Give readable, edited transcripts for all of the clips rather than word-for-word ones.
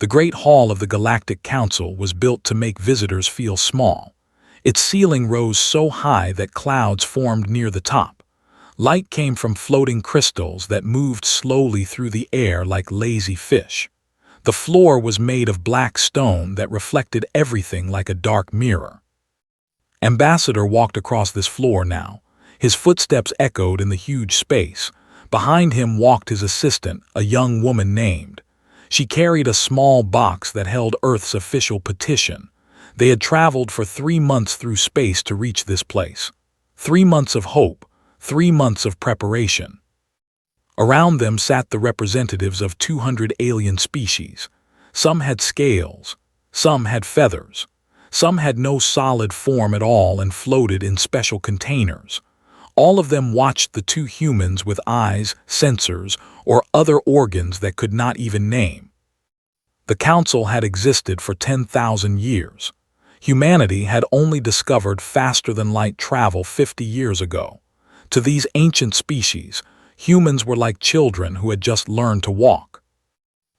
The Great Hall of the Galactic Council was built to make visitors feel small. Its ceiling rose so high that clouds formed near the top. Light came from floating crystals that moved slowly through the air like lazy fish. The floor was made of black stone that reflected everything like a dark mirror. Ambassador walked across this floor now. His footsteps echoed in the huge space. Behind him walked his assistant, a young woman named. She carried a small box that held Earth's official petition. They had traveled for 3 months through space to reach this place. 3 months of hope, 3 months of preparation. Around them sat the representatives of 200 alien species. Some had scales, some had feathers, some had no solid form at all and floated in special containers. All of them watched the 2 humans with eyes, sensors, or other organs that could not even name. The Council had existed for 10,000 years. Humanity had only discovered faster-than-light travel 50 years ago. To these ancient species, humans were like children who had just learned to walk.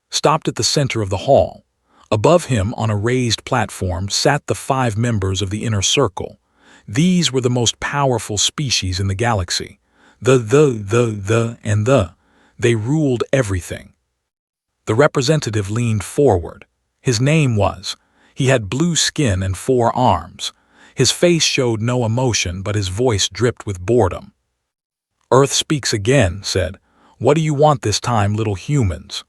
Stopped at the center of the hall. Above him, on a raised platform, sat the 5 members of the Inner Circle. These were the most powerful species in the galaxy. They ruled everything. The representative leaned forward. His name was. He had blue skin and 4 arms. His face showed no emotion, but his voice dripped with boredom. Earth speaks again, said. What do you want this time, little humans?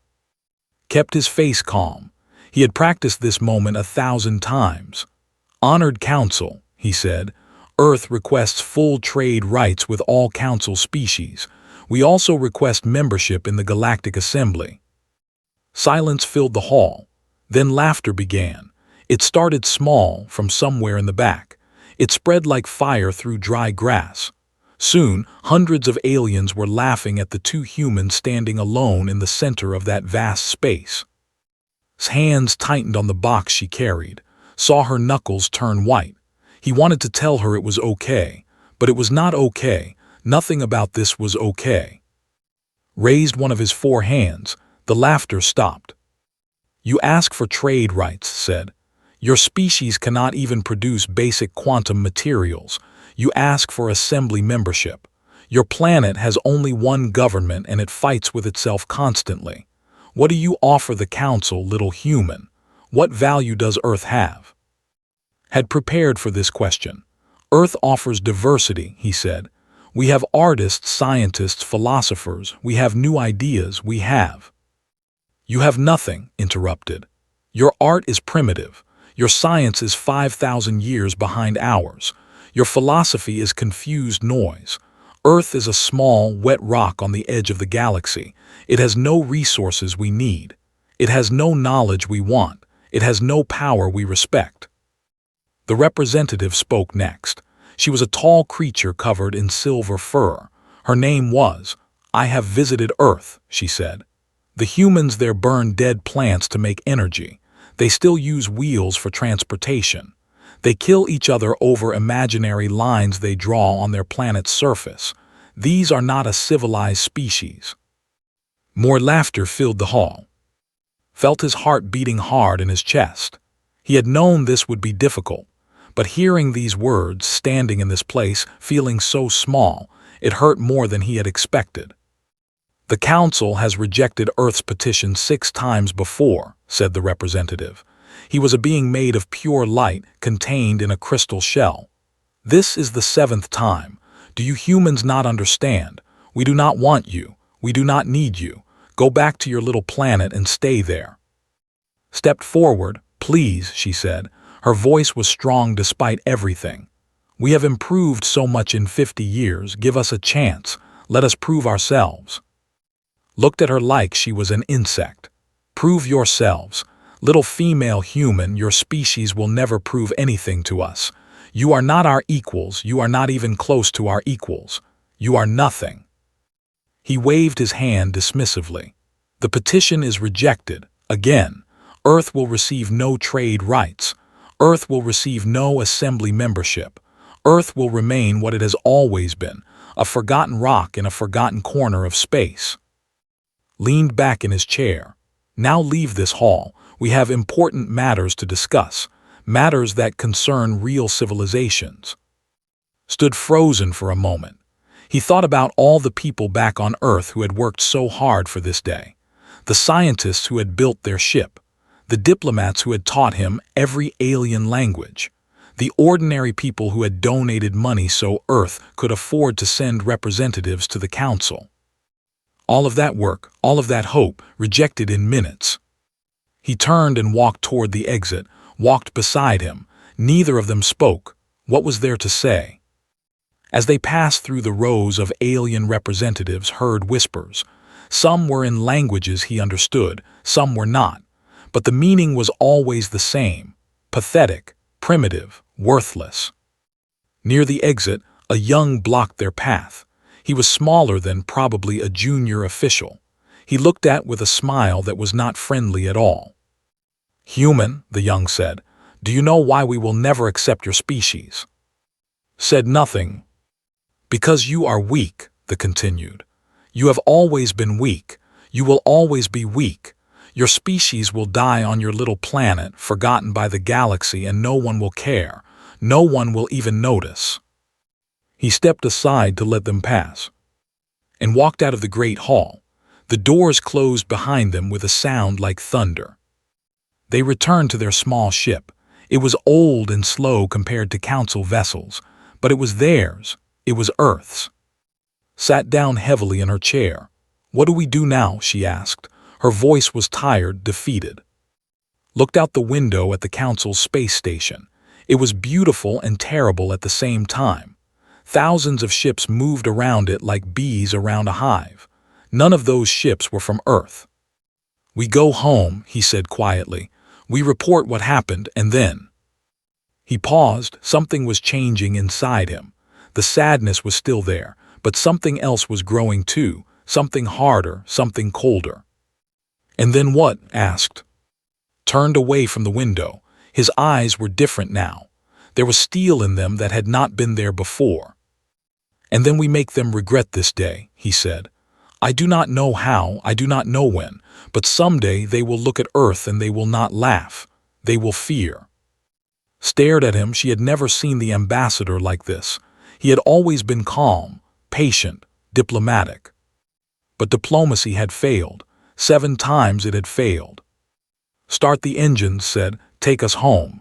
Kept his face calm. He had practiced this moment 1,000 times. Honored Council, he said. Earth requests full trade rights with all Council species. We also request membership in the Galactic Assembly. Silence filled the hall. Then laughter began. It started small, from somewhere in the back. It spread like fire through dry grass. Soon, hundreds of aliens were laughing at the 2 humans standing alone in the center of that vast space. His hands tightened on the box she carried, saw her knuckles turn white. He wanted to tell her it was okay, but it was not okay. Nothing about this was okay. Raised one of his 4 hands. The laughter stopped. You ask for trade rights, said. Your species cannot even produce basic quantum materials. You ask for assembly membership. Your planet has only one government and it fights with itself constantly. What do you offer the Council, little human? What value does Earth have? Had prepared for this question. Earth offers diversity, he said. We have artists, scientists, philosophers. We have new ideas. We have. You have nothing, interrupted. Your art is primitive. Your science is 5,000 years behind ours. Your philosophy is confused noise. Earth is a small, wet rock on the edge of the galaxy. It has no resources we need. It has no knowledge we want. It has no power we respect. The representative spoke next. She was a tall creature covered in silver fur. Her name was, I have visited Earth, she said. The humans there burn dead plants to make energy. They still use wheels for transportation. They kill each other over imaginary lines they draw on their planet's surface. These are not a civilized species. More laughter filled the hall. Felt his heart beating hard in his chest. He had known this would be difficult, but hearing these words, standing in this place, feeling so small, it hurt more than he had expected. The Council has rejected Earth's petition 6 times before, said the representative. He was a being made of pure light, contained in a crystal shell. This is the 7th time. Do you humans not understand? We do not want you. We do not need you. Go back to your little planet and stay there. Stepped forward. Please, she said. Her voice was strong despite everything. We have improved so much in 50 years. Give us a chance. Let us prove ourselves. Looked at her like she was an insect. Prove yourselves. Little female human, your species will never prove anything to us. You are not our equals. You are not even close to our equals. You are nothing. He waved his hand dismissively. The petition is rejected. Again, Earth will receive no trade rights. Earth will receive no assembly membership. Earth will remain what it has always been, a forgotten rock in a forgotten corner of space. Leaned back in his chair. Now leave this hall. We have important matters to discuss, matters that concern real civilizations. Stood frozen for a moment. He thought about all the people back on Earth who had worked so hard for this day. The scientists who had built their ship. The diplomats who had taught him every alien language. The ordinary people who had donated money so Earth could afford to send representatives to the council. All of that work, all of that hope, rejected in minutes. He turned and walked toward the exit, walked beside him. Neither of them spoke. What was there to say? As they passed through the rows of alien representatives, heard whispers. Some were in languages he understood, some were not. But the meaning was always the same: pathetic, primitive, worthless. Near the exit, a young blocked their path. He was smaller than probably a junior official. He looked at with a smile that was not friendly at all. "Human," the young said, "do you know why we will never accept your species?" Said nothing. "Because you are weak," the continued. "You have always been weak. You will always be weak. Your species will die on your little planet, forgotten by the galaxy, and no one will care. No one will even notice." He stepped aside to let them pass, and walked out of the great hall. The doors closed behind them with a sound like thunder. They returned to their small ship. It was old and slow compared to council vessels, but it was theirs. It was Earth's. Sat down heavily in her chair. "What do we do now?" she asked. Her voice was tired, defeated. Looked out the window at the council's space station. It was beautiful and terrible at the same time. Thousands of ships moved around it like bees around a hive. None of those ships were from Earth. "We go home," he said quietly. "We report what happened, and then—" He paused. Something was changing inside him. The sadness was still there, but something else was growing too, something harder, something colder. "And then what?" asked. Turned away from the window. His eyes were different now. There was steel in them that had not been there before. "And then we make them regret this day," he said. "I do not know how, I do not know when, but someday they will look at Earth and they will not laugh. They will fear." Stared at him. She had never seen the ambassador like this. He had always been calm, patient, diplomatic. But diplomacy had failed. 7 times it had failed. "Start the engines," said. "Take us home."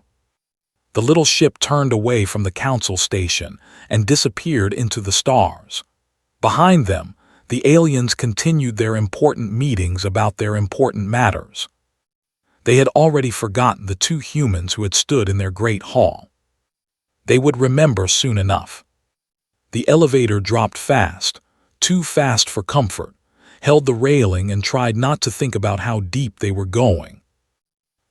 The little ship turned away from the council station and disappeared into the stars. Behind them, the aliens continued their important meetings about their important matters. They had already forgotten the 2 humans who had stood in their great hall. They would remember soon enough. The elevator dropped fast, too fast for comfort, held the railing and tried not to think about how deep they were going.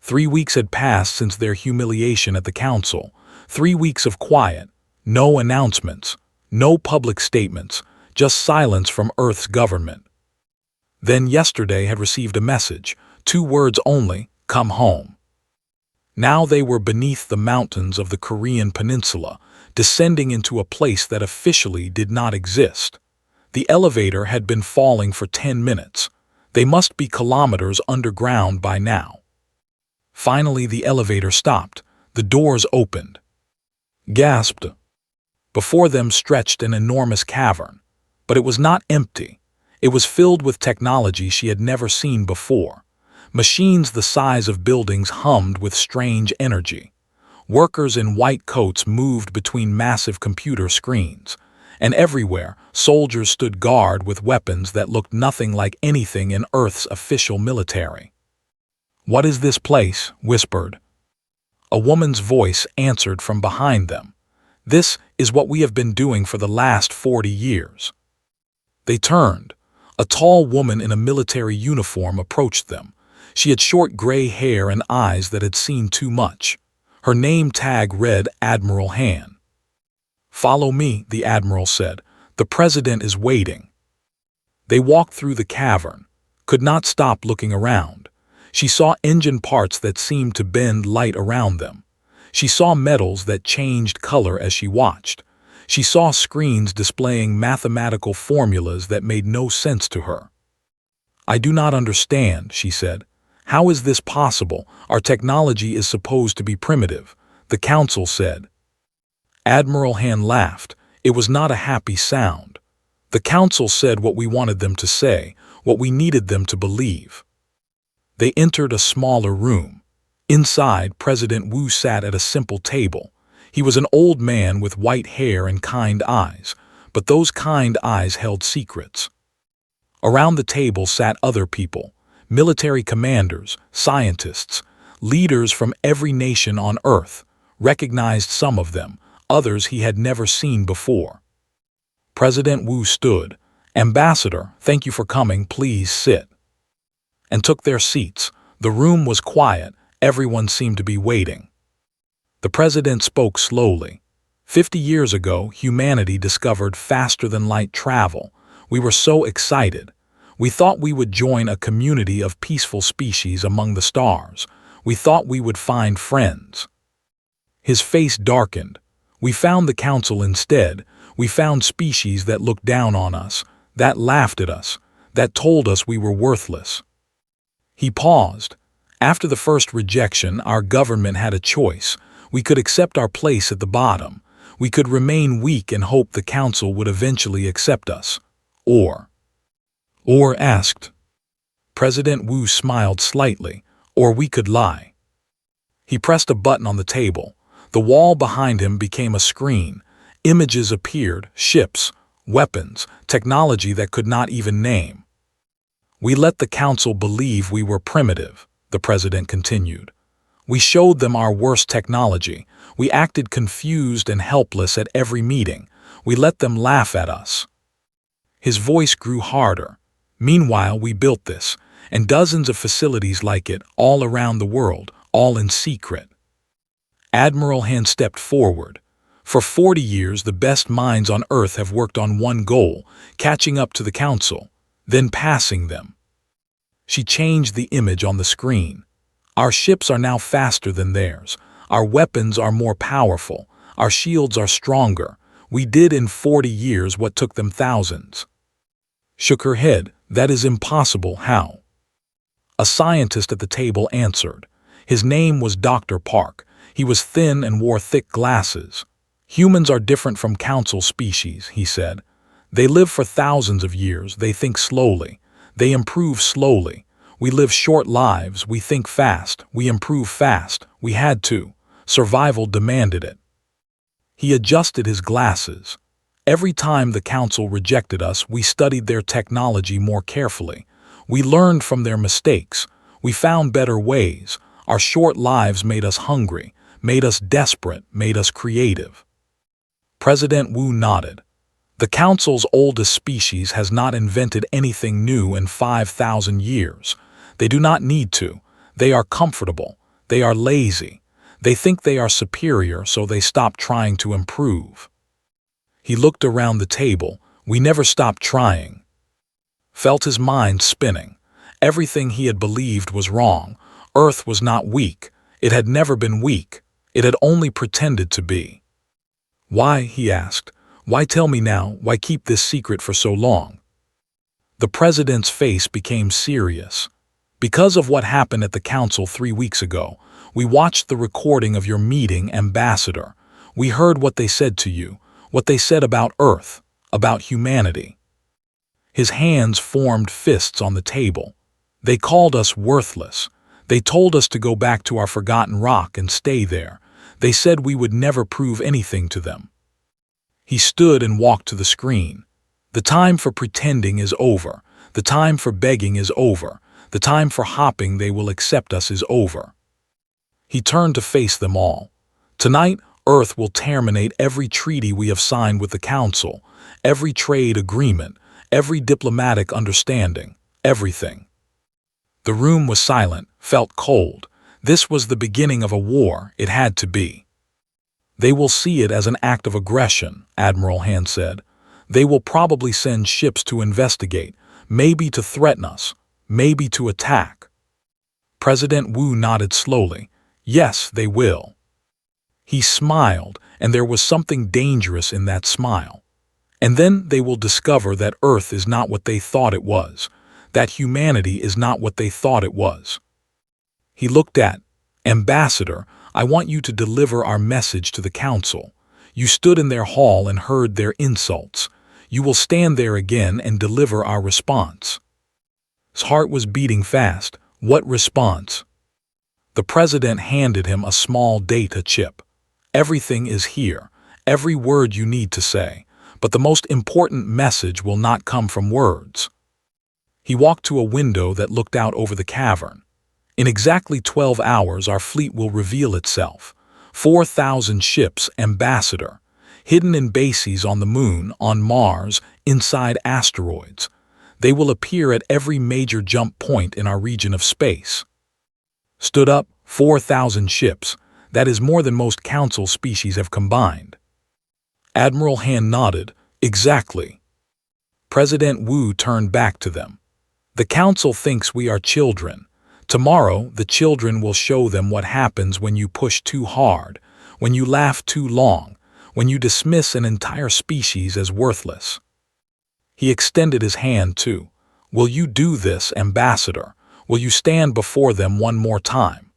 3 weeks had passed since their humiliation at the council. 3 weeks of quiet, no announcements, no public statements, just silence from Earth's government. Then yesterday had received a message, 2 words only: "Come home." Now they were beneath the mountains of the Korean peninsula, descending into a place that officially did not exist. The elevator had been falling for 10 minutes. They must be kilometers underground by now. Finally the elevator stopped. The doors opened. Gasped. Before them stretched an enormous cavern. But it was not empty. It was filled with technology she had never seen before. Machines the size of buildings hummed with strange energy. Workers in white coats moved between massive computer screens. And everywhere, soldiers stood guard with weapons that looked nothing like anything in Earth's official military. "What is this place?" whispered. A woman's voice answered from behind them. "This is what we have been doing for the last 40 years. They turned. A tall woman in a military uniform approached them. She had short gray hair and eyes that had seen too much. Her name tag read Admiral Han. "Follow me," the admiral said. "The president is waiting." They walked through the cavern, could not stop looking around. She saw engine parts that seemed to bend light around them. She saw metals that changed color as she watched. She saw screens displaying mathematical formulas that made no sense to her. "I do not understand," she said. How is this possible? Our technology is supposed to be primitive, the council said. Admiral Han laughed. It was not a happy sound. The council said what we wanted them to say, what we needed them to believe. They entered a smaller room. Inside, President Wu sat at a simple table. He was an old man with white hair and kind eyes, but those kind eyes held secrets. Around the table sat other people, military commanders, scientists, leaders from every nation on Earth, recognized some of them, others he had never seen before. President Wu stood. "Ambassador, thank you for coming, please sit," and took their seats. The room was quiet, everyone seemed to be waiting. The president spoke slowly. 50 years ago, humanity discovered faster-than-light travel. We were so excited. We thought we would join a community of peaceful species among the stars. We thought we would find friends. His face darkened. We found the council instead. We found species that looked down on us, that laughed at us, that told us we were worthless. He paused. After the first rejection, our government had a choice. We could accept our place at the bottom. We could remain weak and hope the council would eventually accept us. Or asked. President Wu smiled slightly. Or we could lie. He pressed a button on the table. The wall behind him became a screen. Images appeared, ships, weapons, technology that could not even name. We let the council believe we were primitive, the president continued. We showed them our worst technology. We acted confused and helpless at every meeting. We let them laugh at us. His voice grew harder. Meanwhile, we built this, and dozens of facilities like it, all around the world, all in secret. Admiral Han stepped forward. For 40 years, the best minds on Earth have worked on one goal, catching up to the council, then passing them. She changed the image on the screen. Our ships are now faster than theirs. Our weapons are more powerful. Our shields are stronger. We did in 40 years what took them thousands. Shook her head. That is impossible. How? A scientist at the table answered. His name was Dr. Park. He was thin and wore thick glasses. Humans are different from council species, he said. They live for thousands of years. They think slowly. They improve slowly. We live short lives. We think fast. We improve fast. We had to. Survival demanded it. He adjusted his glasses. Every time the council rejected us, we studied their technology more carefully. We learned from their mistakes. We found better ways. Our short lives made us hungry, made us desperate, made us creative. President Wu nodded. The council's oldest species has not invented anything new in 5,000 years. They do not need to. They are comfortable. They are lazy. They think they are superior, so they stop trying to improve. He looked around the table. We never stopped trying. Felt his mind spinning. Everything he had believed was wrong. Earth was not weak. It had never been weak. It had only pretended to be. Why, he asked. Why tell me now? Why keep this secret for so long? The president's face became serious. Because of what happened at the council 3 weeks ago, we watched the recording of your meeting, Ambassador. We heard what they said to you, what they said about Earth, about humanity. His hands formed fists on the table. They called us worthless. They told us to go back to our forgotten rock and stay there. They said we would never prove anything to them. He stood and walked to the screen. The time for pretending is over. The time for begging is over. The time for hopping they will accept us is over. He turned to face them all. Tonight, Earth will terminate every treaty we have signed with the Council, every trade agreement, every diplomatic understanding, everything. The room was silent, felt cold. This was the beginning of a war. It had to be. They will see it as an act of aggression, Admiral Han said. They will probably send ships to investigate, maybe to threaten us, maybe to attack. President Wu nodded slowly. Yes, they will. He smiled, and there was something dangerous in that smile. And then they will discover that Earth is not what they thought it was, that humanity is not what they thought it was. He looked at, "Ambassador, I want you to deliver our message to the council. You stood in their hall and heard their insults. You will stand there again and deliver our response." His heart was beating fast. What response? The president handed him a small data chip. "Everything is here, every word you need to say, but the most important message will not come from words." He walked to a window that looked out over the cavern. "In exactly 12 hours our fleet will reveal itself. 4,000 ships, Ambassador, hidden in bases on the Moon, on Mars, inside asteroids. They will appear at every major jump point in our region of space." Stood up, 4,000 ships. That is more than most council species have combined. Admiral Han nodded. "Exactly." President Wu turned back to them. "The council thinks we are children. Tomorrow, the children will show them what happens when you push too hard, when you laugh too long, when you dismiss an entire species as worthless." He extended his hand too. "Will you do this, Ambassador? Will you stand before them one more time?"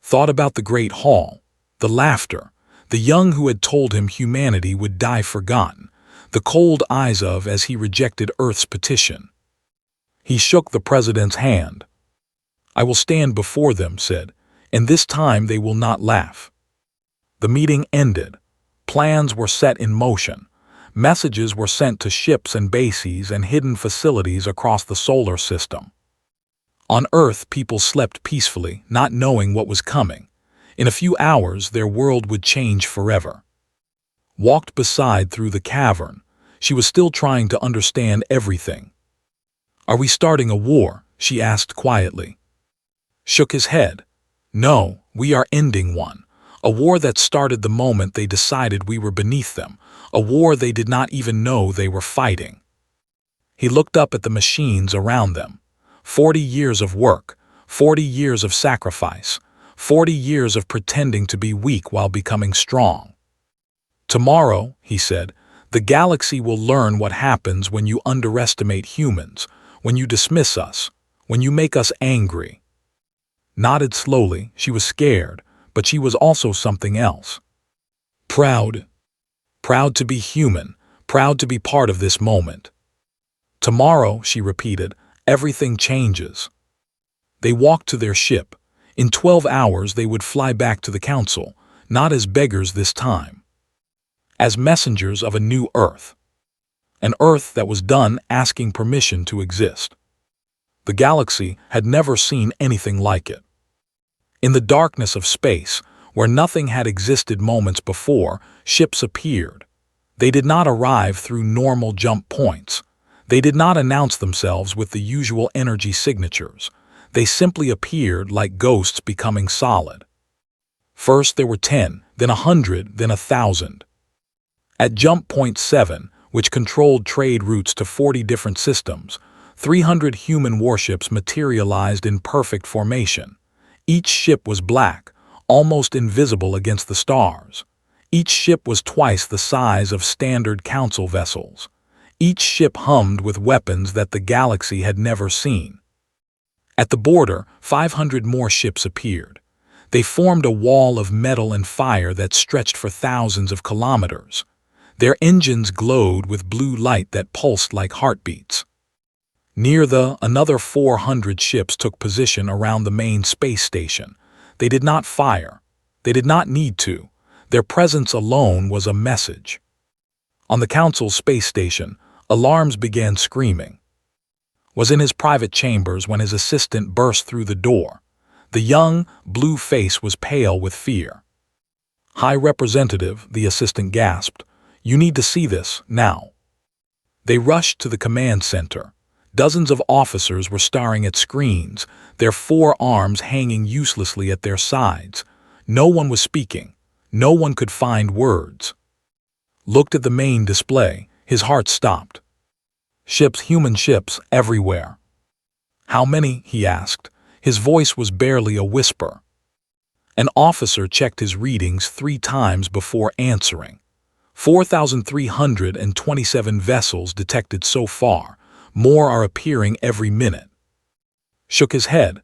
Thought about the Great Hall, the laughter, the young who had told him humanity would die forgotten, the cold eyes of as he rejected Earth's petition. He shook the president's hand. "I will stand before them," said, "and this time they will not laugh." The meeting ended. Plans were set in motion. Messages were sent to ships and bases and hidden facilities across the solar system. On Earth, people slept peacefully, not knowing what was coming. In a few hours, their world would change forever. Walked beside through the cavern. She was still trying to understand everything. "Are we starting a war?" she asked quietly. Shook his head. "No, we are ending one. A war that started the moment they decided we were beneath them. A war they did not even know they were fighting." He looked up at the machines around them. 40 years of work, 40 years of sacrifice, 40 years of pretending to be weak while becoming strong. "Tomorrow," he said, "the galaxy will learn what happens when you underestimate humans, when you dismiss us, when you make us angry." Nodded slowly. She was scared, but she was also something else. Proud. Proud to be human, proud to be part of this moment. "Tomorrow," she repeated, "everything changes." They walked to their ship. In 12 hours they would fly back to the council, not as beggars this time. As messengers of a new Earth. An Earth that was done asking permission to exist. The galaxy had never seen anything like it. In the darkness of space, where nothing had existed moments before, ships appeared. They did not arrive through normal jump points. They did not announce themselves with the usual energy signatures. They simply appeared like ghosts becoming solid. First there were 10, then 100, then 1,000. At jump point 7, which controlled trade routes to 40 different systems, 300 human warships materialized in perfect formation. Each ship was black, almost invisible against the stars. Each ship was twice the size of standard council vessels. Each ship hummed with weapons that the galaxy had never seen. At the border, 500 more ships appeared. They formed a wall of metal and fire that stretched for thousands of kilometers. Their engines glowed with blue light that pulsed like heartbeats. Near another 400 ships took position around the main space station. They did not fire. They did not need to. Their presence alone was a message. On the council's space station, alarms began screaming. Was in his private chambers when his assistant burst through the door. The young, blue face was pale with fear. "High Representative," the assistant gasped, "you need to see this, now." They rushed to the command center. Dozens of officers were staring at screens, their forearms hanging uselessly at their sides. No one was speaking. No one could find words. Looked at the main display. His heart stopped. Ships, human ships, everywhere. "How many?" he asked. His voice was barely a whisper. An officer checked his readings 3 times before answering. 4,327 vessels detected so far. More are appearing every minute. Shook his head.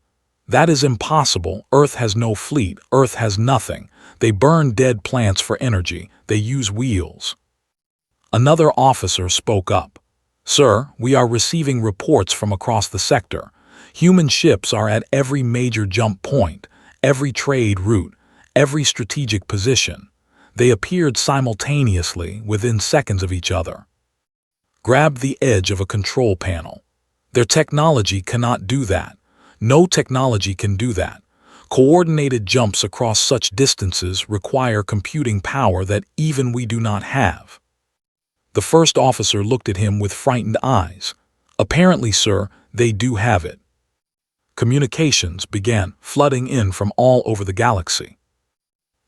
That is impossible. Earth has no fleet. Earth has nothing. They burn dead plants for energy. They use wheels. Another officer spoke up. Sir, we are receiving reports from across the sector. Human ships are at every major jump point, every trade route, every strategic position. They appeared simultaneously within seconds of each other. Grabbed the edge of a control panel. Their technology cannot do that. No technology can do that. Coordinated jumps across such distances require computing power that even we do not have. The first officer looked at him with frightened eyes. Apparently, sir, they do have it. Communications began flooding in from all over the galaxy.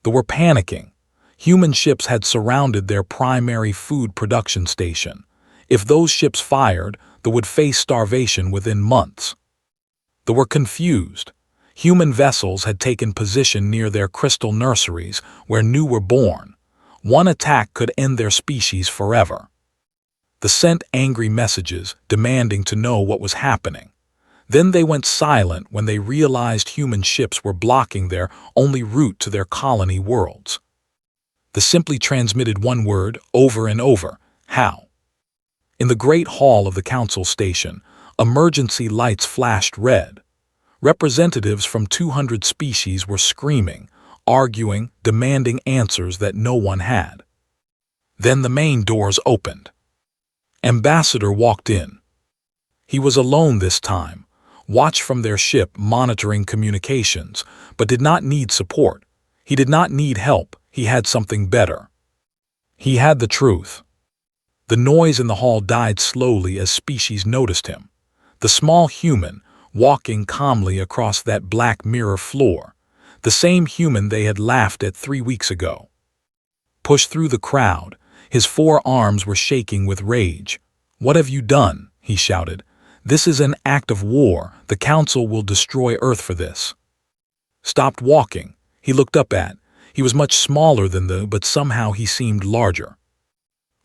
They were panicking. Human ships had surrounded their primary food production station. If those ships fired, they would face starvation within months. They were confused. Human vessels had taken position near their crystal nurseries where new were born. One attack could end their species forever. They sent angry messages demanding to know what was happening. Then they went silent when they realized human ships were blocking their only route to their colony worlds. They simply transmitted one word over and over: how? In the great hall of the council station, emergency lights flashed red. Representatives from 200 species were screaming, arguing, demanding answers that no one had. Then the main doors opened. Ambassador walked in. He was alone this time, watched from their ship monitoring communications, but did not need support. He did not need help. He had something better. He had the truth. The noise in the hall died slowly as species noticed him. The small human, walking calmly across that black mirror floor, the same human they had laughed at 3 weeks ago. Pushed through the crowd, his 4 arms were shaking with rage. "What have you done?" he shouted. "This is an act of war. The Council will destroy Earth for this." Stopped walking. He looked up at. He was much smaller than but somehow he seemed larger.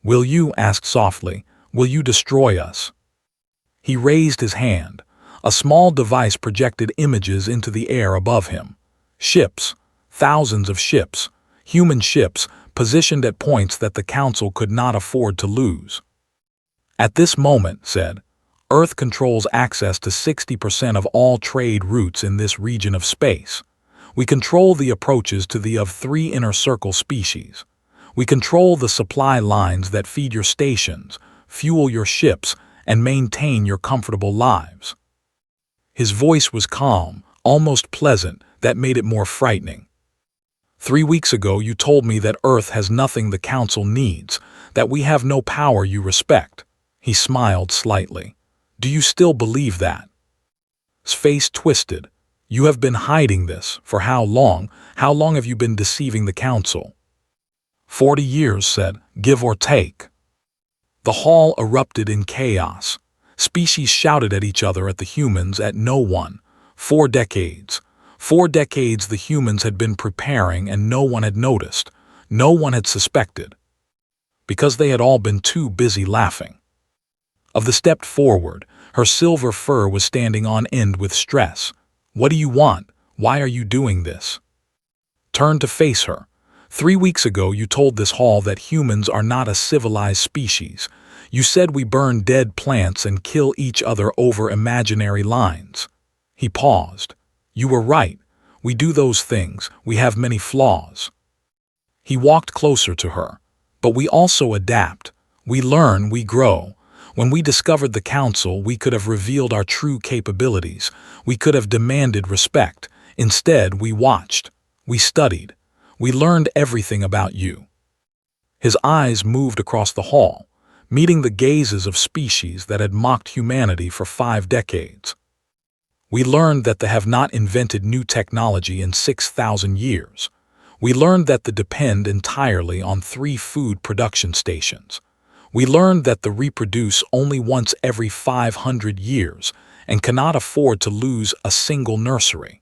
"Will you?" asked softly. "Will you destroy us?" He raised his hand. A small device projected images into the air above him. Ships, thousands of ships, human ships, positioned at points that the Council could not afford to lose. "At this moment," said, "Earth controls access to 60% of all trade routes in this region of space. We control the approaches to the of 3 inner circle species. We control the supply lines that feed your stations, fuel your ships, and maintain your comfortable lives." His voice was calm, almost pleasant, that made it more frightening. 3 weeks ago you told me that Earth has nothing the Council needs, that we have no power you respect. He smiled slightly. "Do you still believe that?" His face twisted. "You have been hiding this. For how long? How long have you been deceiving the Council?" 40 years, said, "give or take." The hall erupted in chaos. Species shouted at each other, at the humans, at no one. 4 decades. 4 decades the humans had been preparing and no one had noticed. No one had suspected. Because they had all been too busy laughing. Of the stepped forward, her silver fur was standing on end with stress. "What do you want? Why are you doing this?" Turned to face her. 3 weeks ago you told this hall that humans are not a civilized species. You said we burn dead plants and kill each other over imaginary lines. He paused. "You were right. We do those things. We have many flaws." He walked closer to her. "But we also adapt. We learn, we grow. When we discovered the Council, we could have revealed our true capabilities. We could have demanded respect. Instead, we watched. We studied. We learned everything about you." His eyes moved across the hall, meeting the gazes of species that had mocked humanity for 5 decades. "We learned that they have not invented new technology in 6,000 years. We learned that they depend entirely on 3 food production stations. We learned that they reproduce only once every 500 years and cannot afford to lose a single nursery.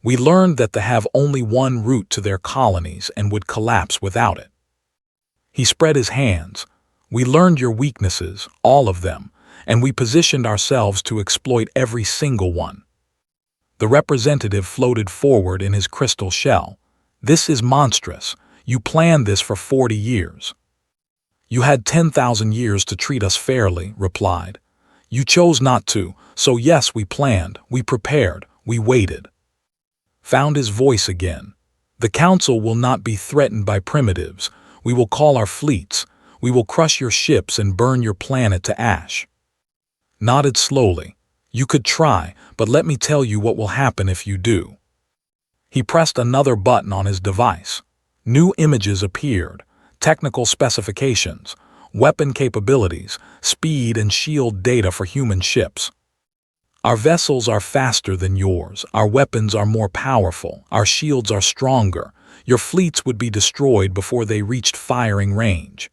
We learned that they have only one route to their colonies and would collapse without it." He spread his hands. "We learned your weaknesses, all of them, and we positioned ourselves to exploit every single one." The representative floated forward in his crystal shell. "This is monstrous. You planned this for 40 years. "You had 10,000 years to treat us fairly," replied. "You chose not to, so yes, we planned, we prepared, we waited." Found his voice again. "The Council will not be threatened by primitives. We will call our fleets. We will crush your ships and burn your planet to ash." Nodded slowly. "You could try, but let me tell you what will happen if you do." He pressed another button on his device. New images appeared. Technical specifications, weapon capabilities, speed and shield data for human ships. "Our vessels are faster than yours, our weapons are more powerful, our shields are stronger. Your fleets would be destroyed before they reached firing range."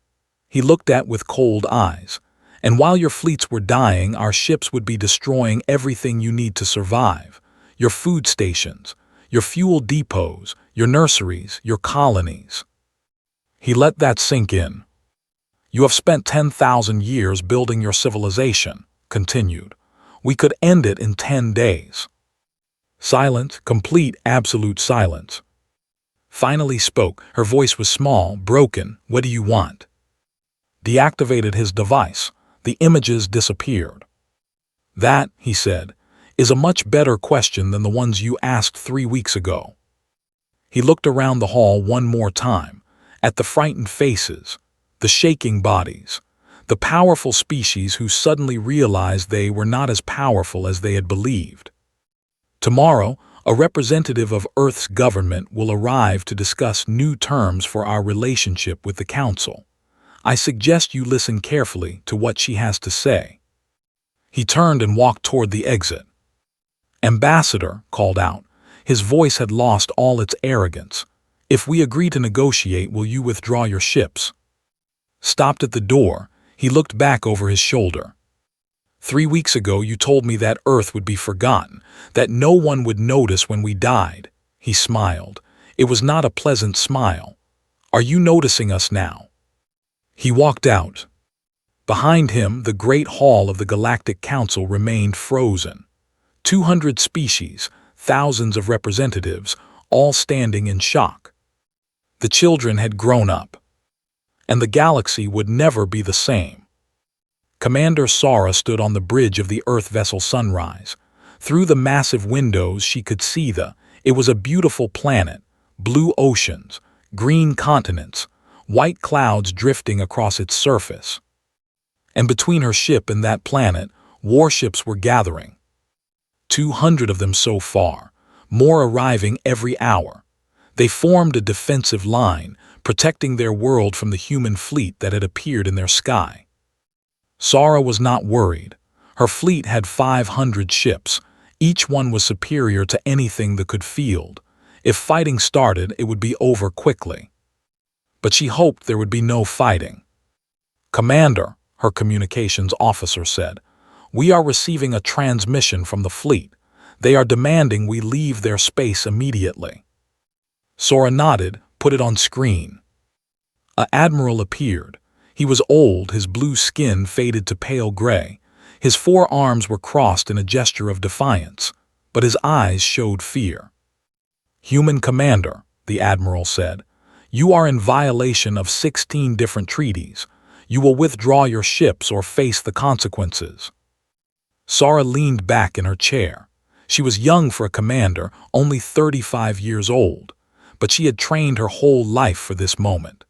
He looked at with cold eyes. "And while your fleets were dying, our ships would be destroying everything you need to survive. Your food stations, your fuel depots, your nurseries, your colonies." He let that sink in. "You have spent 10,000 years building your civilization," continued. "We could end it in 10 days. Silence, complete, absolute silence. Finally spoke. Her voice was small, broken. "What do you want?" Deactivated his device. The images disappeared. "That," he said, "is a much better question than the ones you asked 3 weeks ago." He looked around the hall one more time, at the frightened faces, the shaking bodies, the powerful species who suddenly realized they were not as powerful as they had believed. "Tomorrow, a representative of Earth's government will arrive to discuss new terms for our relationship with the Council. I suggest you listen carefully to what she has to say." He turned and walked toward the exit. "Ambassador," called out. His voice had lost all its arrogance. "If we agree to negotiate, will you withdraw your ships?" Stopped at the door, he looked back over his shoulder. 3 weeks ago you told me that Earth would be forgotten, that no one would notice when we died." He smiled. It was not a pleasant smile. "Are you noticing us now?" He walked out. Behind him, the great hall of the Galactic Council remained frozen. 200 species, thousands of representatives, all standing in shock. The children had grown up, and the galaxy would never be the same. Commander Sara stood on the bridge of the Earth vessel Sunrise. Through the massive windows she could see it was a beautiful planet, blue oceans, green continents, white clouds drifting across its surface. And between her ship and that planet, warships were gathering. 200 of them so far, more arriving every hour. They formed a defensive line, protecting their world from the human fleet that had appeared in their sky. Sara was not worried. Her fleet had 500 ships. Each one was superior to anything that could field. If fighting started, it would be over quickly. But she hoped there would be no fighting. "Commander," her communications officer said, "we are receiving a transmission from the fleet. They are demanding we leave their space immediately." Sora nodded, put it on screen. An admiral appeared. He was old, his blue skin faded to pale gray. His 4 arms were crossed in a gesture of defiance, but his eyes showed fear. "Human commander," the admiral said, "you are in violation of 16 different treaties. You will withdraw your ships or face the consequences." Sara leaned back in her chair. She was young for a commander, only 35 years old, but she had trained her whole life for this moment.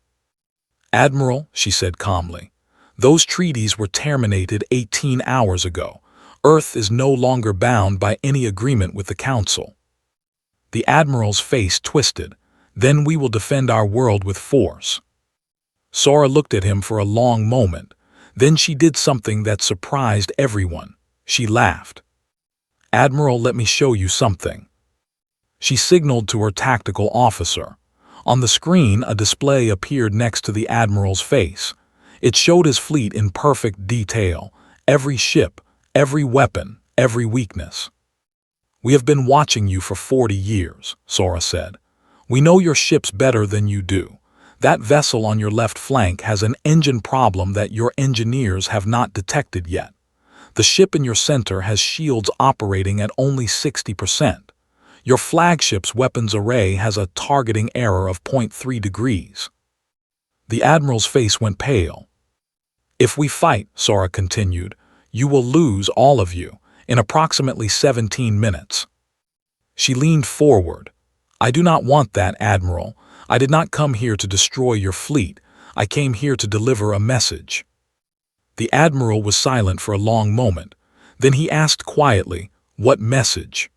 "Admiral," she said calmly, "those treaties were terminated 18 hours ago. Earth is no longer bound by any agreement with the Council." The admiral's face twisted. "Then we will defend our world with force." Sora looked at him for a long moment. Then she did something that surprised everyone. She laughed. "Admiral, let me show you something." She signaled to her tactical officer. On the screen, a display appeared next to the admiral's face. It showed his fleet in perfect detail, every ship, every weapon, every weakness. "We have been watching you for 40 years, Sora said. "We know your ships better than you do. That vessel on your left flank has an engine problem that your engineers have not detected yet. The ship in your center has shields operating at only 60%. Your flagship's weapons array has a targeting error of 0.3 degrees. The Admiral's face went pale. If we fight, Sora continued, you will lose, all of you, in approximately 17 minutes. She leaned forward. I do not want that, Admiral. I did not come here to destroy your fleet. I came here to deliver a message. The Admiral was silent for a long moment. Then he asked quietly, what message?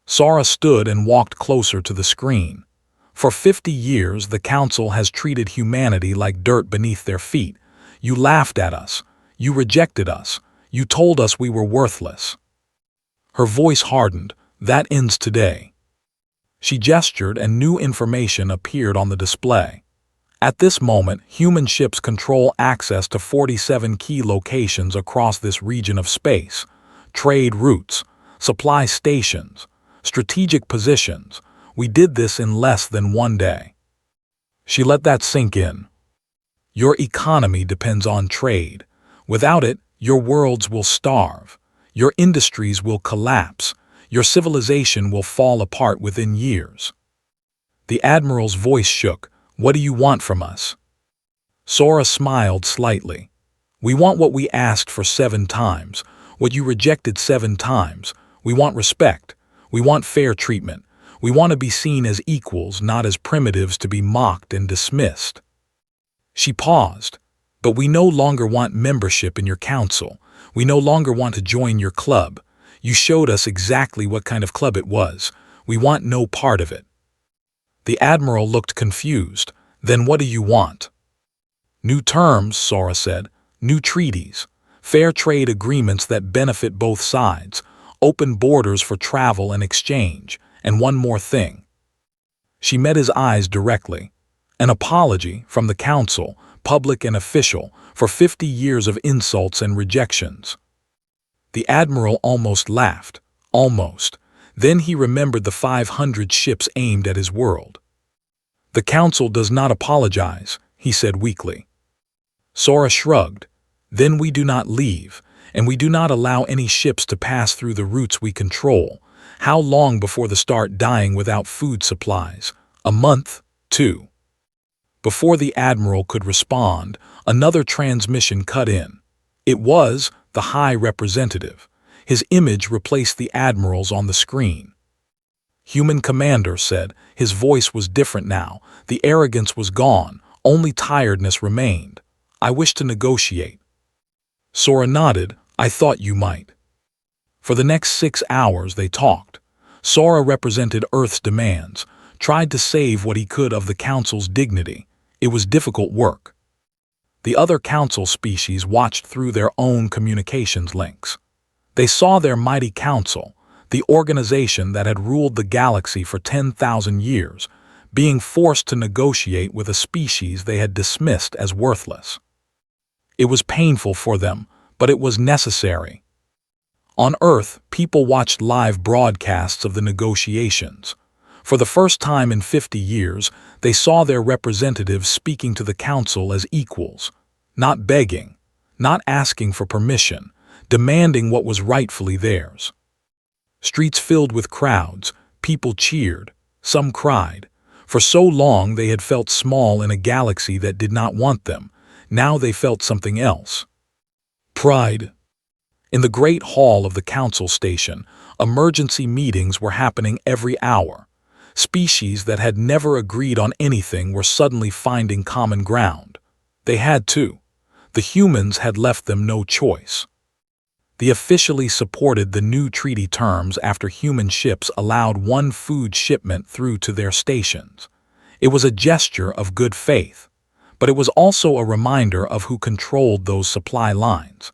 Sora stood and walked closer to the screen. For 50 years, the Council has treated humanity like dirt beneath their feet. You laughed at us. You rejected us. You told us we were worthless. Her voice hardened. That ends today. She gestured and new information appeared on the display. At this moment, human ships control access to 47 key locations across this region of space. Trade routes, supply stations, strategic positions. We did this in less than one day. She let that sink in. Your economy depends on trade. Without it, your worlds will starve. Your industries will collapse. Your civilization will fall apart within years. The Admiral's voice shook. What do you want from us? Sora smiled slightly. We want what we asked for 7 times, what you rejected 7 times. We want respect. We want fair treatment. We want to be seen as equals, not as primitives to be mocked and dismissed. She paused. But we no longer want membership in your council. We no longer want to join your club. You showed us exactly what kind of club it was. We want no part of it. The Admiral looked confused. Then what do you want? New terms, Sora said. New treaties. Fair trade agreements that benefit both sides. Open borders for travel and exchange. And one more thing. She met his eyes directly. An apology from the Council, public and official, for 50 years of insults and rejections. The Admiral almost laughed. Almost. Then he remembered the 500 ships aimed at his world. The Council does not apologize, he said weakly. Sora shrugged. Then we do not leave, and we do not allow any ships to pass through the routes we control. How long before they start dying without food supplies? A month? 2. Before the Admiral could respond, another transmission cut in. It was the High Representative. His image replaced the Admiral's on the screen. Human Commander said. His voice was different now. The arrogance was gone. Only tiredness remained. I wish to negotiate. Sora nodded. I thought you might. For the next 6 hours they talked. Sora represented Earth's demands, tried to save what he could of the Council's dignity. It was difficult work. The other Council species watched through their own communications links. They saw their mighty Council, the organization that had ruled the galaxy for 10,000 years, being forced to negotiate with a species they had dismissed as worthless. It was painful for them, but it was necessary. On Earth, people watched live broadcasts of the negotiations. For the first time in 50 years, they saw their representatives speaking to the Council as equals, not begging, not asking for permission, demanding what was rightfully theirs. Streets filled with crowds, people cheered, some cried. For so long they had felt small in a galaxy that did not want them. Now they felt something else. Pride. In the great hall of the Council station, emergency meetings were happening every hour. Species that had never agreed on anything were suddenly finding common ground. They had to. The humans had left them no choice. They officially supported the new treaty terms after human ships allowed 1 food shipment through to their stations. It was a gesture of good faith, but it was also a reminder of who controlled those supply lines.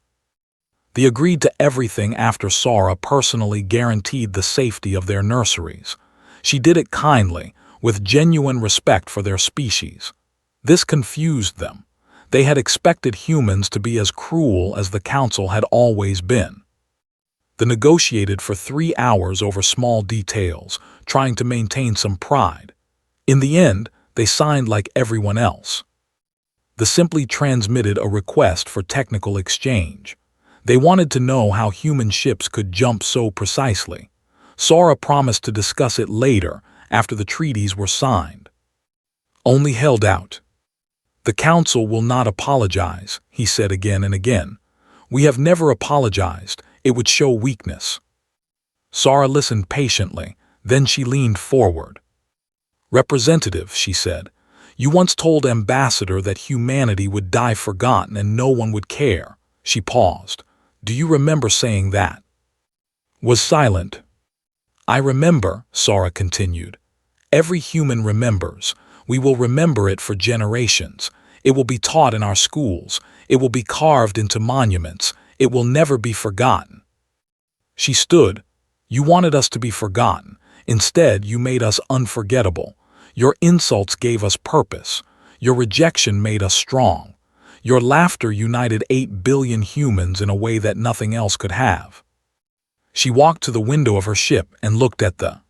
They agreed to everything after Sora personally guaranteed the safety of their nurseries. She did it kindly, with genuine respect for their species. This confused them. They had expected humans to be as cruel as the Council had always been. They negotiated for 3 hours over small details, trying to maintain some pride. In the end, they signed like everyone else. They simply transmitted a request for technical exchange. They wanted to know how human ships could jump so precisely. Sora promised to discuss it later, after the treaties were signed. Only held out. "The Council will not apologize," he said again and again. "We have never apologized. It would show weakness." Sora listened patiently, then she leaned forward. "Representative," she said, "you once told Ambassador that humanity would die forgotten and no one would care." She paused. "Do you remember saying that?" Was silent. "I remember," Sora continued. "Every human remembers. We will remember it for generations. It will be taught in our schools. It will be carved into monuments. It will never be forgotten." She stood. "You wanted us to be forgotten. Instead, you made us unforgettable. Your insults gave us purpose. Your rejection made us strong. Your laughter united 8 billion humans in a way that nothing else could have." She walked to the window of her ship and looked at the.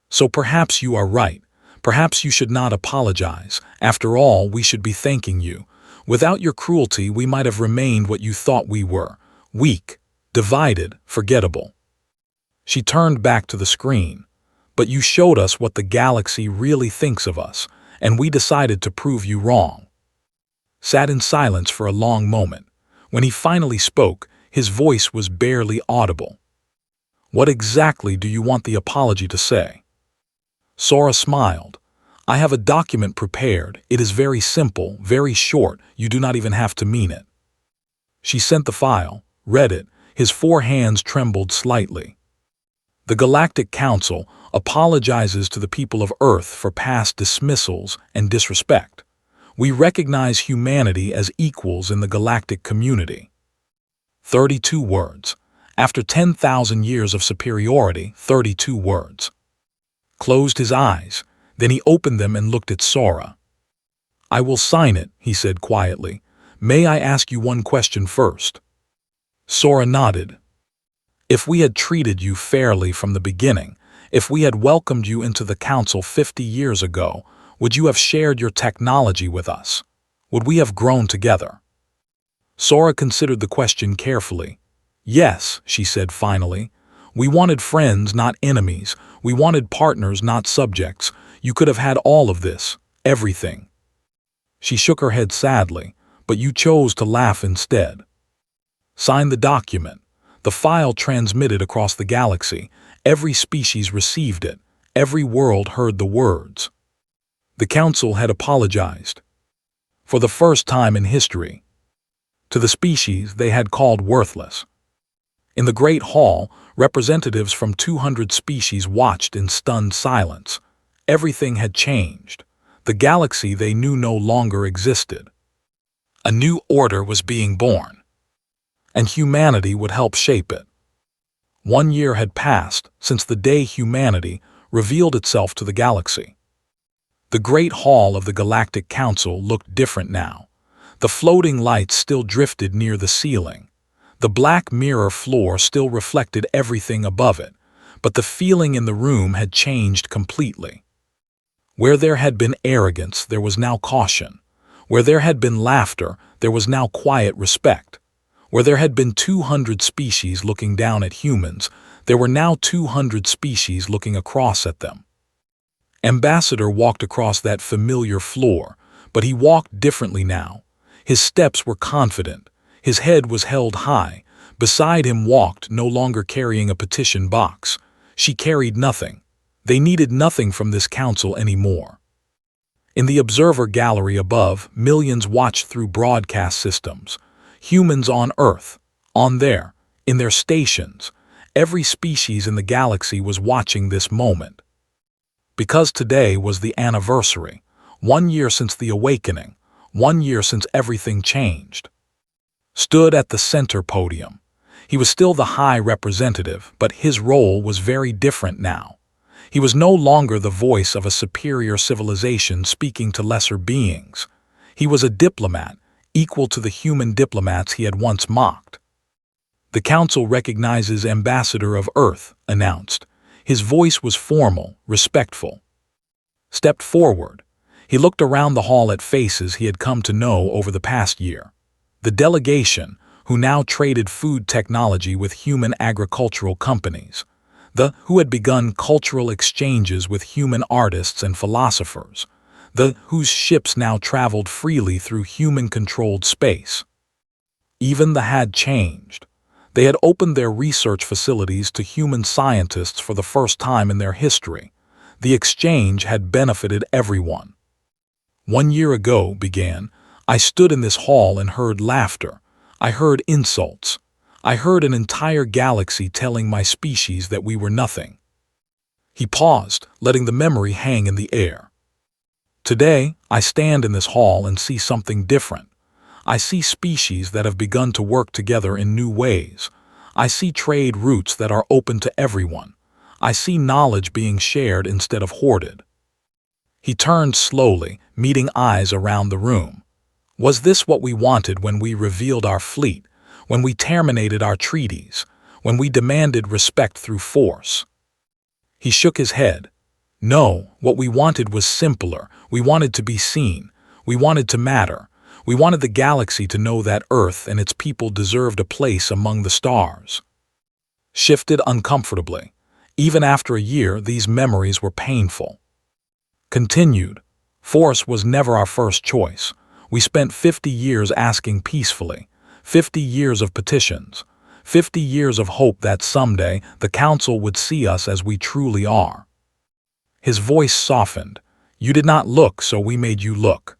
"So perhaps you are right. Perhaps you should not apologize. After all, we should be thanking you. Without your cruelty, we might have remained what you thought we were: weak, divided, forgettable." She turned back to the screen. "But you showed us what the galaxy really thinks of us, and we decided to prove you wrong." Sat in silence for a long moment. When he finally spoke, his voice was barely audible. "What exactly do you want the apology to say?" Sora smiled. "I have a document prepared. It is very simple, very short. You do not even have to mean it." She sent the file, read it. His 4 hands trembled slightly. "The Galactic Council apologizes to the people of Earth for past dismissals and disrespect. We recognize humanity as equals in the galactic community." 32 words. After 10,000 years of superiority, 32 words. Closed his eyes. Then he opened them and looked at Sora. "I will sign it," he said quietly. "May I ask you one question first?" Sora nodded. "If we had treated you fairly from the beginning, if we had welcomed you into the Council 50 years ago, would you have shared your technology with us? Would we have grown together?" Sora considered the question carefully. "Yes," she said finally. "We wanted friends, not enemies. We wanted partners, not subjects. You could have had all of this, everything." She shook her head sadly. "But you chose to laugh instead." Sign the document. The file transmitted across the galaxy. Every species received it. Every world heard the words. The Council had apologized. For the first time in history. To the species they had called worthless. In the Great Hall, representatives from 200 species watched in stunned silence. Everything had changed. The galaxy they knew no longer existed. A new order was being born. And humanity would help shape it. 1 year had passed since the day humanity revealed itself to the galaxy. The Great Hall of the Galactic Council looked different now. The floating lights still drifted near the ceiling. The black mirror floor still reflected everything above it, but the feeling in the room had changed completely. Where there had been arrogance, there was now caution. Where there had been laughter, there was now quiet respect. Where there had been 200 species looking down at humans, there were now 200 species looking across at them. Ambassador walked across that familiar floor, but he walked differently now. His steps were confident. His head was held high. Beside him walked, no longer carrying a petition box. She carried nothing. They needed nothing from this council anymore. In the observer gallery above, millions watched through broadcast systems. Humans on Earth, on there, in their stations. Every species in the galaxy was watching this moment. Because today was the anniversary, 1 year since the awakening, 1 year since everything changed. Stood at the center podium. He was still the High Representative, but his role was very different now. He was no longer the voice of a superior civilization speaking to lesser beings. He was a diplomat, equal to the human diplomats he had once mocked. "The Council recognizes Ambassador of Earth," announced. His voice was formal, respectful. Stepped forward. He looked around the hall at faces he had come to know over the past year. The delegation, who now traded food technology with human agricultural companies, the who had begun cultural exchanges with human artists and philosophers, the whose ships now traveled freely through human-controlled space. Even the had changed. They had opened their research facilities to human scientists for the first time in their history. The exchange had benefited everyone. 1 year ago, I stood in this hall and heard laughter. I heard insults. I heard an entire galaxy telling my species that we were nothing. He paused, letting the memory hang in the air. Today, I stand in this hall and see something different. I see species that have begun to work together in new ways. I see trade routes that are open to everyone. I see knowledge being shared instead of hoarded. He turned slowly, meeting eyes around the room. Was this what we wanted when we revealed our fleet, when we terminated our treaties, when we demanded respect through force? He shook his head. No, what we wanted was simpler. We wanted to be seen. We wanted to matter. We wanted the galaxy to know that Earth and its people deserved a place among the stars. Shifted uncomfortably. Even after a year, these memories were painful. Continued. Force was never our first choice. We spent 50 years asking peacefully, 50 years of petitions, 50 years of hope that someday the Council would see us as we truly are. His voice softened. You did not look, so we made you look.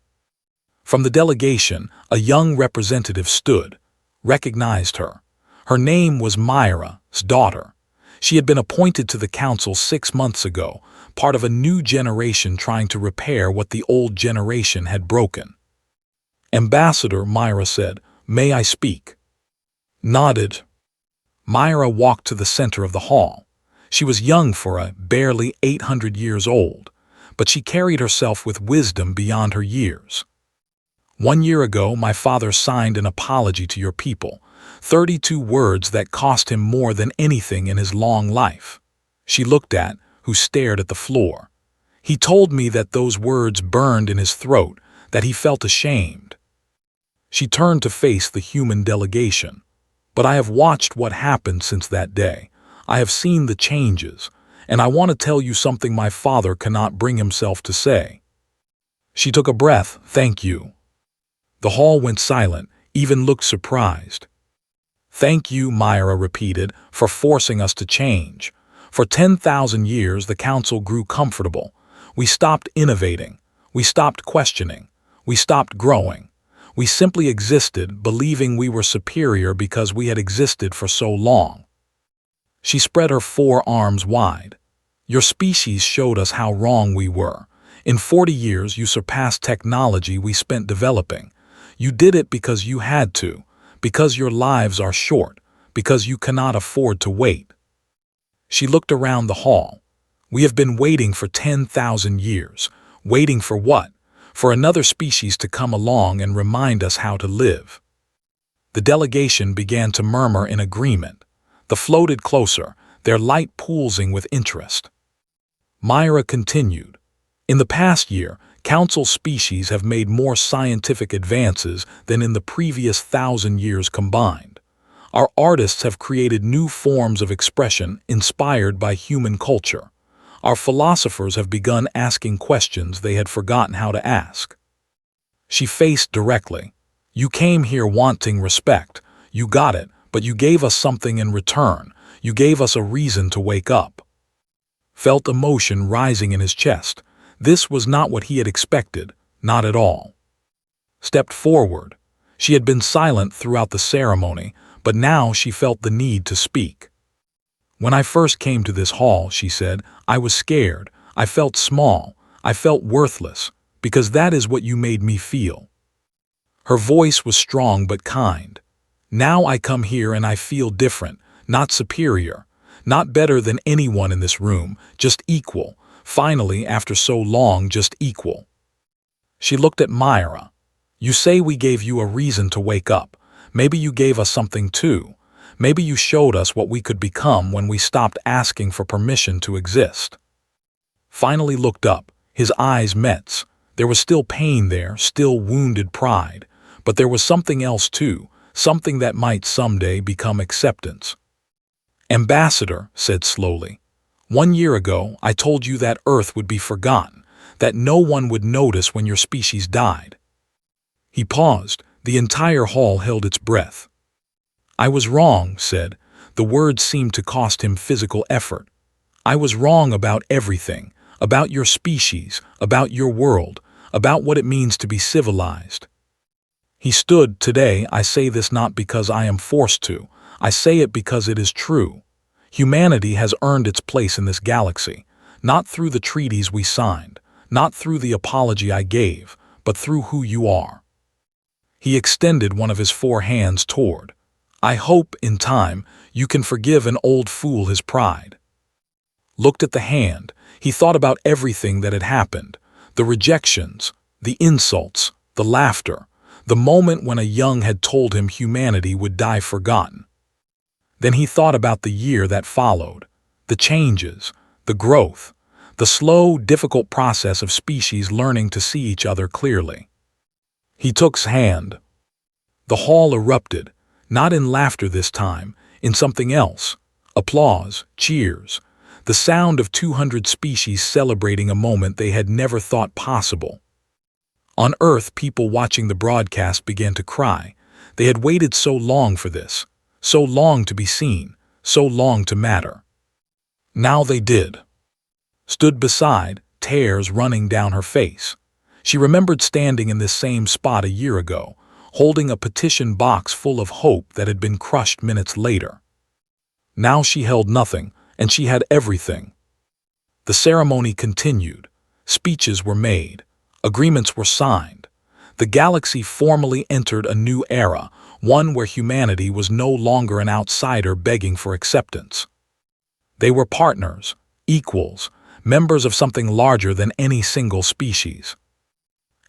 From the delegation, a young representative stood, recognized her. Her name was Myra's daughter. She had been appointed to the Council 6 months ago, part of a new generation trying to repair what the old generation had broken. Ambassador, Myra said, "May I speak?" Nodded. Myra walked to the center of the hall. She was young for a barely 800 years old, but she carried herself with wisdom beyond her years. 1 year ago, my father signed an apology to your people, 32 words that cost him more than anything in his long life. She looked at, who stared at the floor. He told me that those words burned in his throat, that he felt ashamed. She turned to face the human delegation. But I have watched what happened since that day. I have seen the changes, and I want to tell you something my father cannot bring himself to say. She took a breath. Thank you. The hall went silent, even looked surprised. Thank you, Myra repeated, for forcing us to change. For 10,000 years, the Council grew comfortable. We stopped innovating. We stopped questioning. We stopped growing. We simply existed, believing we were superior because we had existed for so long. She spread her 4 arms wide. Your species showed us how wrong we were. In 40 years, you surpassed technology we spent developing. You did it because you had to, because your lives are short, because you cannot afford to wait. She looked around the hall. We have been waiting for 10,000 years. Waiting for what? For another species to come along and remind us how to live. The delegation began to murmur in agreement. They floated closer, their light poolsing with interest. Myra continued. In the past year, Council species have made more scientific advances than in the previous 1,000 years combined. Our artists have created new forms of expression inspired by human culture. Our philosophers have begun asking questions they had forgotten how to ask. She faced directly. You came here wanting respect. You got it, but you gave us something in return. You gave us a reason to wake up. Felt emotion rising in his chest. This was not what he had expected, not at all. Stepped forward. She had been silent throughout the ceremony, but now she felt the need to speak. When I first came to this hall, she said, I was scared. I felt small. I felt worthless, because that is what you made me feel. Her voice was strong but kind. Now I come here and I feel different, not superior, not better than anyone in this room, just equal. Finally, after so long, just equal. She looked at Myra. You say we gave you a reason to wake up. Maybe you gave us something too. Maybe you showed us what we could become when we stopped asking for permission to exist. Finally looked up, his eyes met. There was still pain there, still wounded pride, but there was something else too, something that might someday become acceptance. Ambassador said slowly, "1 year ago I told you that Earth would be forgotten, that no one would notice when your species died." He paused. The entire hall held its breath. "I was wrong," said. The words seemed to cost him physical effort. "I was wrong about everything, about your species, about your world, about what it means to be civilized." He stood. "Today I say this not because I am forced to. I say it because it is true. Humanity has earned its place in this galaxy, not through the treaties we signed, not through the apology I gave, but through who you are." He extended one of his 4 hands toward. "I hope, in time, you can forgive an old fool his pride." Looked at the hand. He thought about everything that had happened, the rejections, the insults, the laughter, the moment when a young had told him humanity would die forgotten. Then he thought about the year that followed, the changes, the growth, the slow, difficult process of species learning to see each other clearly. He took his hand. The hall erupted, not in laughter this time, in something else. Applause, cheers, the sound of 200 species celebrating a moment they had never thought possible. On Earth, people watching the broadcast began to cry. They had waited so long for this, so long to be seen, so long to matter. Now they did. Stood beside, tears running down her face. She remembered standing in this same spot a year ago, holding a petition box full of hope that had been crushed minutes later. Now she held nothing, and she had everything. The ceremony continued. Speeches were made. Agreements were signed. The galaxy formally entered a new era, one where humanity was no longer an outsider begging for acceptance. They were partners, equals, members of something larger than any single species.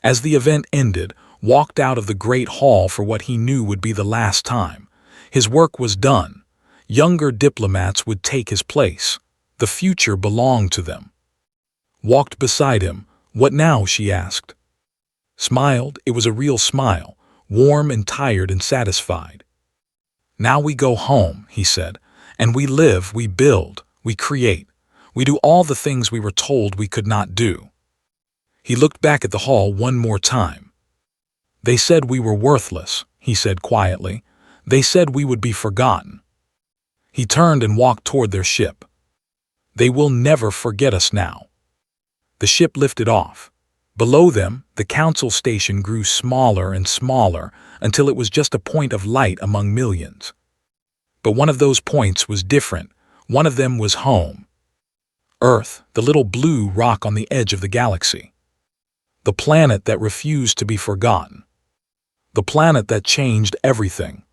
As the event ended, walked out of the great hall for what he knew would be the last time. His work was done. Younger diplomats would take his place. The future belonged to them. Walked beside him. "What now?" she asked. Smiled. It was a real smile, warm and tired and satisfied. "Now we go home," he said, "and we live, we build, we create. We do all the things we were told we could not do." He looked back at the hall one more time. "They said we were worthless," he said quietly. "They said we would be forgotten." He turned and walked toward their ship. "They will never forget us now." The ship lifted off. Below them, the council station grew smaller and smaller until it was just a point of light among millions. But one of those points was different. One of them was home. Earth, the little blue rock on the edge of the galaxy. The planet that refused to be forgotten. The planet that changed everything.